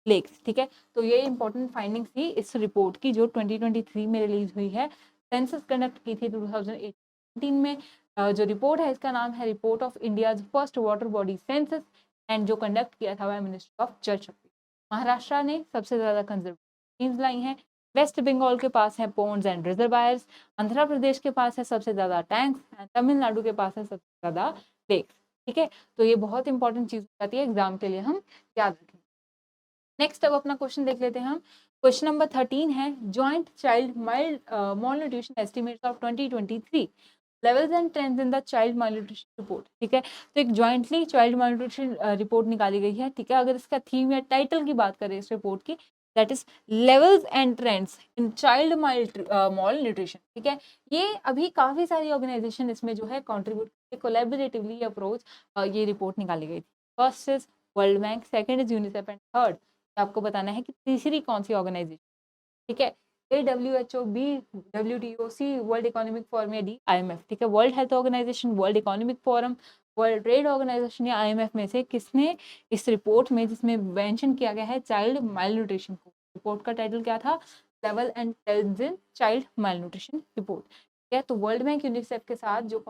लेक्स, ठीक है। तो ये इंपॉर्टेंट फाइंडिंग्स थी इस रिपोर्ट की जो 2023 में रिलीज हुई है, सेंसस कंडक्ट की थी 2018 में। जो रिपोर्ट है इसका नाम है report of India's first water body census, and जो कंडक्ट किया था बाय मिनिस्ट्री ऑफ जल शक्ति। महाराष्ट्र ने सबसे ज्यादा कंजर्वेशन लाई हैं, वेस्ट बंगाल के पास है Pond's and reservoirs, Andhra Pradesh के पास है सबसे ज्यादा टैंक्स, एंड तमिलनाडु के पास है सबसे ज्यादा लेक्स, ठीक है। तो ये बहुत इंपॉर्टेंट चीज हो जाती है एग्जाम के लिए, हम याद रखें। नेक्स्ट अब अपना क्वेश्चन देख लेते हैं हम। क्वेश्चन नंबर 13 है, joint child mall nutrition estimates of 2023 levels and trends in the child mall nutrition report, ठीक है। तो एक ज्वाइंटली चाइल्ड माल न्यूट्रिशन रिपोर्ट निकाली गई है, ठीक है। अगर इसका थीम या टाइटल की बात करें इस रिपोर्ट की, that is levels and trends in child mall nutrition, ठीक है। ये अभी काफी सारी ऑर्गेनाइजेशन इसमें जो है कॉन्ट्रीब्यूट कोलैबोरेटिवली अप्रोच ये रिपोर्ट निकाली गई थी। First is world bank, second is UNICEF and third आपको बताना है कि तीसरी कौन सी ऑर्गेनाइजेशन, ठीक है। WHO, B, WTO, C world economic forum या D IMF, ठीक है। World health organisation, world economic forum, world trade organisation या IMF में से किसने इस रिपोर्ट में जिसमें मेंशन किया गया है चाइल्ड माल न्यूट्रिशन को, रिपोर्ट का टाइटल क्या था, level and trends in child mall nutrition report, ठीक है। तो वर्ल्ड बैंक यूनिसेफ के साथ जो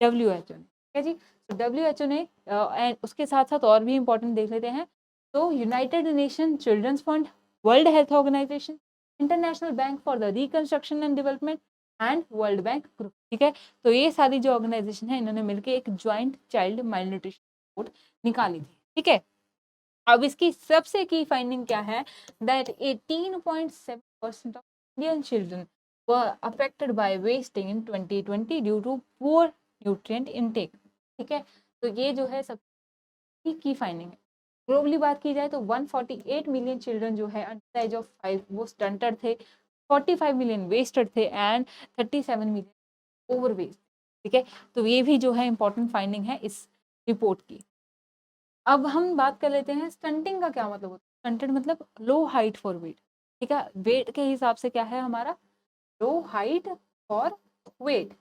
WHO ने, ठीक है जी। तो WHO ने एंड उसके साथ साथ और भी इंपॉर्टेंट देख लेते हैं, तो United Nation children's fund, world health organisation, international bank for the reconstruction and development and world bank group, ठीक है। तो ये सारी जो ऑर्गेनाइजेशन है इन्होंने मिलकर एक ज्वाइंट चाइल्ड माल न्यूट्रिशन रिपोर्ट निकाली थी, ठीक है। अब इसकी सबसे की फाइंडिंग क्या है, that 18.7% of Indian children were affected by wasting in 2020 due to poor nutrient intake, ठीक है। तो ये जो है सबसे की फाइंडिंग है। ग्लोबली बात की जाए तो 148 मिलियन चिल्ड्रन जो है अंडर एज ऑफ 5 वो स्टंटेड थे, 45 मिलियन वेस्टेड थे एंड 37 मिलियन ओवर वेस्ट, ठीक है। तो ये भी जो है इंपॉर्टेंट फाइंडिंग है इस रिपोर्ट की। अब हम बात कर लेते हैं स्टंटिंग का क्या मतलब होता है। स्टंटेड मतलब लो हाइट फॉर वेट, ठीक है। वेट के हिसाब से क्या है हमारा, लो हाइट फॉर वेट,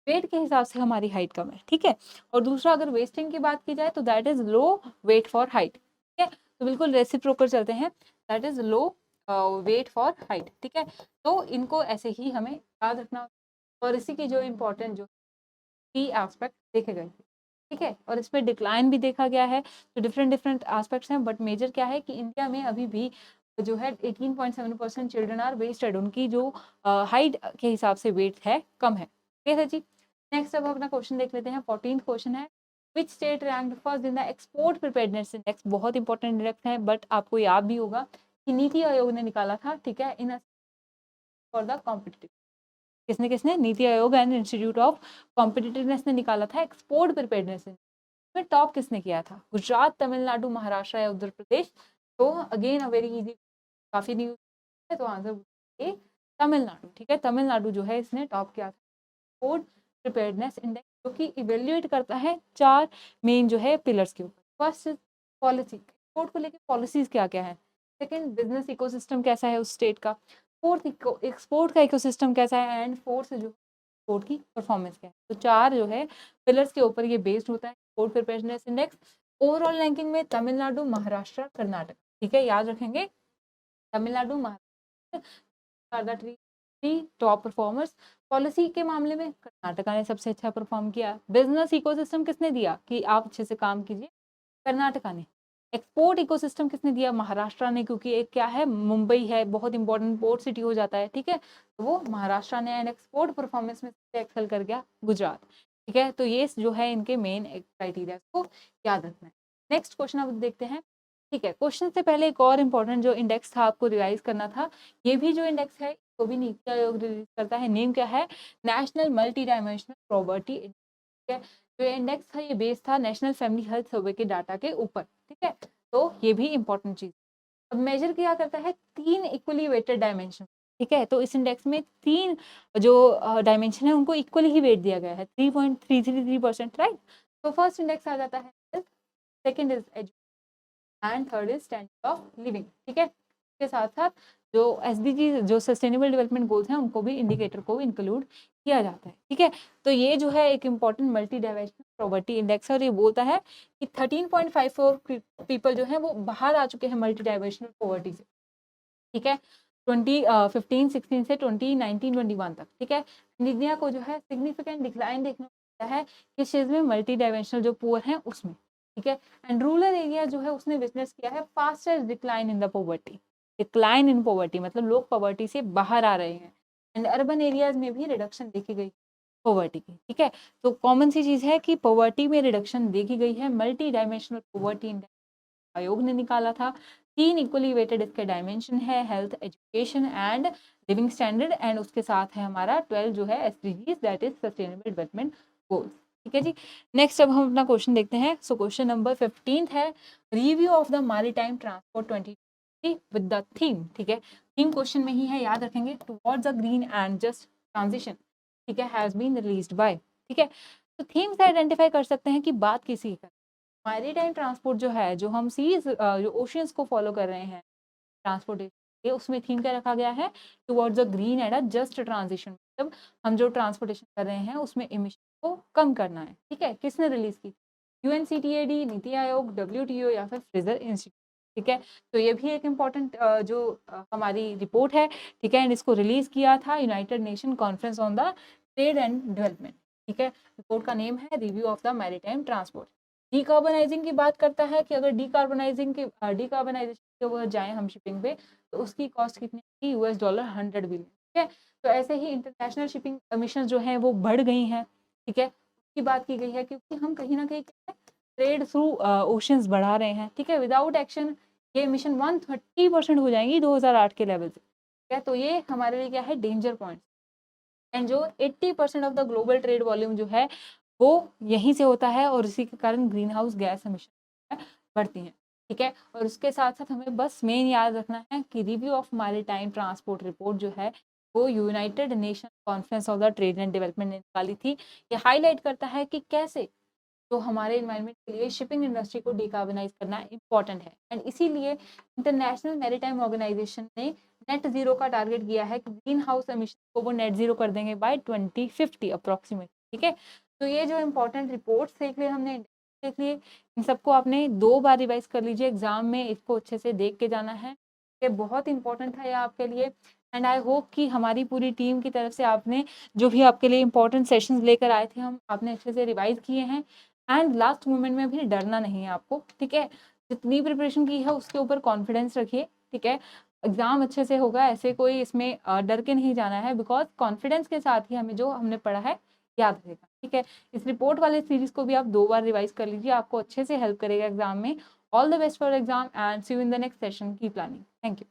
वेट के हिसाब से हमारी हाइट कम है, ठीक है। और दूसरा अगर वेस्टिंग की बात की जाए तो that is low weight for height, ठीक है। तो बिल्कुल रेसिप्रोकल चलते हैं, that is low weight for height, ठीक है। तो इनको ऐसे ही हमें याद रखना, और इसी की जो इम्पोर्टेंट जो की एस्पेक्ट देखे गए, ठीक है। और इसमें डिक्लाइन भी देखा गया है, तो डिफरेंट डिफरेंट एस्पेक्ट्स हैं, बट मेजर क्या है कि इंडिया में अभी भी जो है 18.7% चिल्ड्रन आर वेस्टेड, उनकी जो हाइट के हिसाब से वेट है कम है, ठीक है जी। नेक्स्ट अब अपना क्वेश्चन देख लेते हैं। 14th क्वेश्चन है, which state ranked first in the export preparedness index. बहुत इंपॉर्टेंट इंडेक्स है, बट आपको याद भी होगा कि नीति आयोग ने निकाला था, ठीक है, इन फॉर द कॉम्पिटिटिव, किसने किसने, NITI Aayog and institute of competitiveness ने निकाला था एक्सपोर्ट प्रिपेयर्डनेस में। टॉप किसने किया था, गुजरात, तमिलनाडु, महाराष्ट्र या उत्तर प्रदेश। तो अगेन अ वेरी इजी, काफी न्यूज है, तो आंसर ए तमिलनाडु। ठीक है, तमिलनाडु जो है इसने टॉप किया था एक्सपोर्ट प्रिपेयर्डनेस इंडेक्स, जो कि इवेल्युएट करता है 4 मेन जो है पिलर्स के ऊपर। फर्स्ट पॉलिसी, एक्सपोर्ट को लेकर पॉलिसीज क्या क्या है। सेकंड, बिजनेस इकोसिस्टम कैसा है उस स्टेट का। फोर्थ, एक्सपोर्ट का इकोसिस्टम कैसा है। एंड फोर्थ जो एक्सपोर्ट की परफॉर्मेंस क्या है। तो 4 जो है पिलर्स के ऊपर ये बेस्ड होता है export preparedness index. Overall ranking में तमिलनाडु, महाराष्ट्र, कर्नाटक, ठीक है, याद रखेंगे Tamil Nadu, Maharashtra are the three top performers. Policy के मामले में कर्नाटका ने सबसे अच्छा परफॉर्म किया। बिजनेस इकोसिस्टम किसने दिया कि आप अच्छे से काम कीजिए, कर्नाटका ने। एक्सपोर्ट इकोसिस्टम किसने दिया, महाराष्ट्र ने, क्योंकि एक क्या है, मुंबई है, बहुत इंपॉर्टेंट पोर्ट सिटी हो जाता है, ठीक है, तो वो महाराष्ट्र ने। एंड एक्सपोर्ट परफॉर्मेंस में सबसे एक्सेल कर गया गुजरात। ठीक है, तो ये जो है इनके मेन क्राइटेरिया को याद रखना है। नेक्स्ट क्वेश्चन अब देखते हैं। ठीक है, क्वेश्चन से पहले एक और इम्पोर्टेंट जो इंडेक्स था आपको रिवाइज करना था। ये भी जो इंडेक्स है वो भी नीति आयोग रिलीज करता है। नेम क्या है, national multi dimensional property index. जो इंडेक्स था ये बेस्ड था नेशनल फैमिली हेल्थ सर्वे के डाटा के ऊपर। ठीक है, तो ये भी इंपॉर्टेंट चीज। अब मेजर किया करता है 3 इक्वली वेटेड डायमेंशन। ठीक है, तो इस इंडेक्स में 3 जो डायमेंशन है उनको इक्वली ही वेट दिया गया है, 3.333%, राइट। तो फर्स्ट इंडेक्स आ जाता है health, second is education and third is standard of living. ठीक है, इसके साथ साथ जो एसडीजी जो सस्टेनेबल डेवलपमेंट गोल्स हैं उनको भी इंडिकेटर को इंक्लूड किया जाता है। ठीक है, तो ये जो है एक important multi dimensional poverty index है और ये बोलता है कि 13.54 पीपल जो है वो बाहर आ चुके हैं मल्टी डायमेंशनल पॉवर्टी से। ठीक है, 2015-16 से 2019-21 तक। ठीक है, इंडिया को जो है सिग्निफिकेंट डिक्लाइन देखने को मिलता है किस चीज में, मल्टी डायमेंशनल जो पुअर हैं उसमें। ठीक है, एंड रूरल एरिया जो है उसने विटनेस किया है fastest decline in the poverty. Decline in poverty मतलब लोग पॉवर्टी से बाहर आ रहे हैं। एंड अर्बन एरियाज में भी रिडक्शन देखी गई पॉवर्टी की। ठीक है, तो कॉमन सी चीज है कि पॉवर्टी में रिडक्शन देखी गई है। मल्टी डायमेंशनल पॉवर्टी इंडेक्स आयोग ने निकाला था। 3 इक्वली वेटेड इसके डायमेंशन है, health, education and living standard. And उसके साथ है हमारा 12 जो है SDGs, that is sustainable development goals. ठीक है जी, नेक्स्ट अब हम अपना क्वेश्चन देखते हैं। सो क्वेश्चन नंबर 15 है, review of the maritime transport 2020 with the theme. ठीक है, थीम क्वेश्चन में ही है, याद रखेंगे, towards a green and just transition. ठीक है, हैज बीन रिलीज्ड बाय। ठीक है, तो थीम से आइडेंटिफाई कर सकते हैं कि बात किसी की। मैरीटाइम ट्रांसपोर्ट जो है, जो हम सीज जो ओशियंस को फॉलो कर रहे हैं ट्रांसपोर्टेशन, ये उसमें थीम क्या रखा गया है, towards a green and a just transition. मतलब हम जो ट्रांसपोर्टेशन कर रहे हैं उसमें इमिशन को कम करना है। ठीक है, किसने रिलीज की, यूएनसीटीएडी, नीति आयोग, डब्ल्यूटीओ या फिर फ्रेजर इंस्टीट्यूट। ठीक है, तो ये भी एक इम्पॉर्टेंट जो हमारी रिपोर्ट है। ठीक है, एंड इसको रिलीज किया था united nation conference on the trade and development. ठीक है, रिपोर्ट का नेम है review of the maritime transport. Decarbonising की बात करता है कि अगर डीकार्बनाइजेशन के ऊपर जाएं हम शिपिंग पे, तो उसकी कॉस्ट कितनी है, $100 बिलियन। ठीक है, तो ऐसे ही इंटरनेशनल शिपिंग एमिशन जो है वो बढ़ गई हैं। ठीक है, उसकी बात की गई है क्योंकि हम कहीं ना कहीं ट्रेड थ्रू ओशंस बढ़ा रहे हैं। ठीक है, विदाउट एक्शन ये एमिशन 130% हो जाएंगी 2008 के लेवल से। ठीक है, तो ये हमारे लिए क्या है, डेंजर पॉइंट। एंड जो 80% of the global trade volume जो है वो यहीं से होता है और इसी के कारण ग्रीन हाउस गैस एमिशन बढ़ती हैं। ठीक है, और उसके साथ साथ हमें बस मेन याद रखना है कि review of maritime transport report जो है वो United nation conference of the trade and development ने निकाली थी। ये हाईलाइट करता है कि कैसे जो हमारे इन्वायरमेंट के लिए शिपिंग इंडस्ट्री को डिकार्बनाइज करना इंपॉर्टेंट है। एंड इसीलिए इंटरनेशनल मैरीटाइम ऑर्गेनाइजेशन ने नेट जीरो का टारगेट किया है कि ग्रीन हाउस एमिशन को वो नेट जीरो कर देंगे बाय 2050 अप्रोक्सीमेट। ठीक है, तो ये जो इंपॉर्टेंट रिपोर्ट्स देख लिए हमने, देख लिए, इन सबको आपने 2 बार रिवाइज कर लीजिए एग्जाम में, इसको अच्छे से देख के जाना है। ये बहुत इंपॉर्टेंट था ये आपके लिए। एंड आई होप कि हमारी पूरी टीम की तरफ से आपने जो भी आपके लिए इंपॉर्टेंट सेशंस लेकर आए थे हम आपने अच्छे से रिवाइज किए हैं। एंड लास्ट मोमेंट में भी डरना नहीं है आपको। ठीक है, जितनी प्रिपरेशन की है उसके ऊपर कॉन्फिडेंस रखिए। ठीक है, एग्जाम अच्छे से होगा, ऐसे कोई इसमें डर के नहीं जाना है, बिकॉज कॉन्फिडेंस के साथ ही हमें जो हमने पढ़ा है याद रहेगा। ठीक है, इस रिपोर्ट वाले सीरीज को भी आप 2 बार रिवाइज कर लीजिए, आपको अच्छे से हेल्प करेगा एग्जाम में। All the best for exam and see you in the next session की प्लानिंग। Thank you.